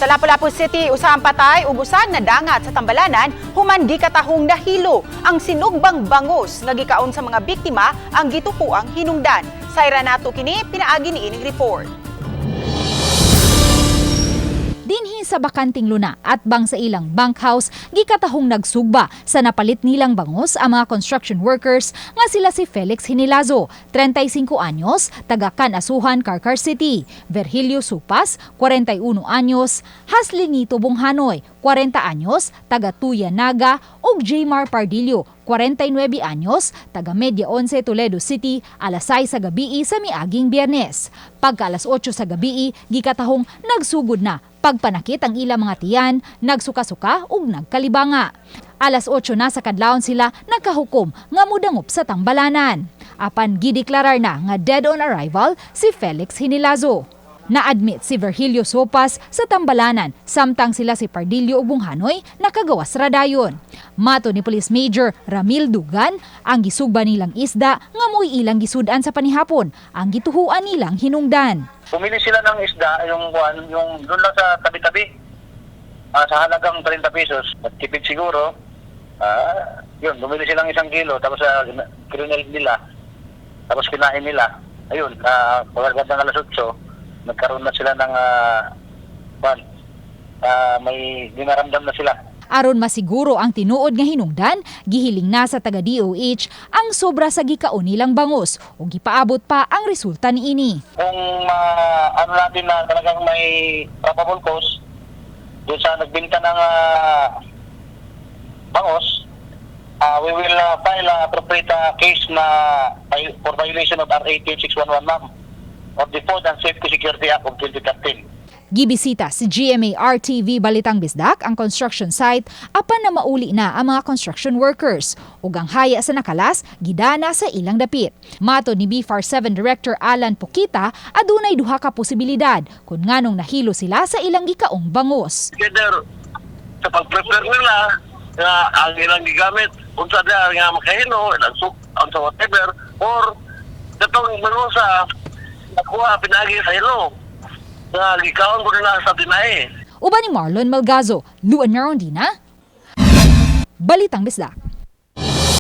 Sa Lapu-Lapu City, usa ang patay ug usa nga dangat sa Tambalanan human di katahong nahilo ang sinugbang bangus nga gikaon sa mga biktima ang gitukuang hinungdan. Sayra nato kini pinaagi ni ining report. Dinhi sa bakanting luna at bang sa ilang bunkhouse, gikatahong nagsugba sa napalit nilang bangus ang mga construction workers nga sila si Felix Hinilazo, 35 anyos, taga Canasuhan, Carcar City, Virgilio Supas, 41 anyos, Haslinito Bunghanoy, 40 anyos, taga Tuyanaga, ug Jmar Pardillo, 49 anyos, taga Media 11, Toledo City, alas 6 sa gabi sa miaging Biyernes. Pagka alas 8 sa gabi, gikatahong nagsugod na pagpanakit ang ilang mga tiyan, nagsuka-suka ug nagkalibanga. Alas 8 na sa kadlawon sila nagkahukom nga mudangop sa Tambalanan. Apan gideklarar na nga dead on arrival si Felix Hinilazo. Na-admit si Virgilio Sopas sa Tambalanan samtang sila si Pardillo ug Bunghanoy nakagawas radayon. Mato ni Police Major Ramil Dugan, ang gisugba nilang isda nga mo'y ilang gisudan sa panihapon, ang gituhuan nilang hinungdan. Pumili sila ng isda, yung doon lang sa tabi-tabi, sa halagang 30 pesos. Nagtipid siguro, yun, bumili silang 1 kilo, tapos krinelit nila, tapos kinain nila. Ayun, pagkaganda ng alas 8, nagkaroon na sila ng, may dinaramdam na sila. Aron masiguro ang tinuod nga hinungdan, gihiling na sa taga-DOH ang sobra sa gikaon nilang bangus o gipaabot pa ang resulta niini. Kung ano natin na talagang may probable cause doon sa nagbinta ng bangus, we will file a appropriate case na for violation of RA 18611 ma'am of the Food and Safety Security Act of 2013. Gibisita si GMA RTV Balitang Bisdak ang construction site apan na mauli na ang mga construction workers ug ang haya sa nakalas gidana sa ilang dapit. Mato ni BFAR 7 Director Alan Pukita, adunay duha ka posibilidad kung nganong nahilo sila sa ilang gikaong bangus. Either sa pag-prepare nila ang ilang gigamit unsa da nga makahilo ang sa whatever or katong manusa nakuha pinagi sa hilo nga gikaon ko na sa tinay. Uban ni Marlon Malgazo, Luan Narondina, Balitang Bisdak.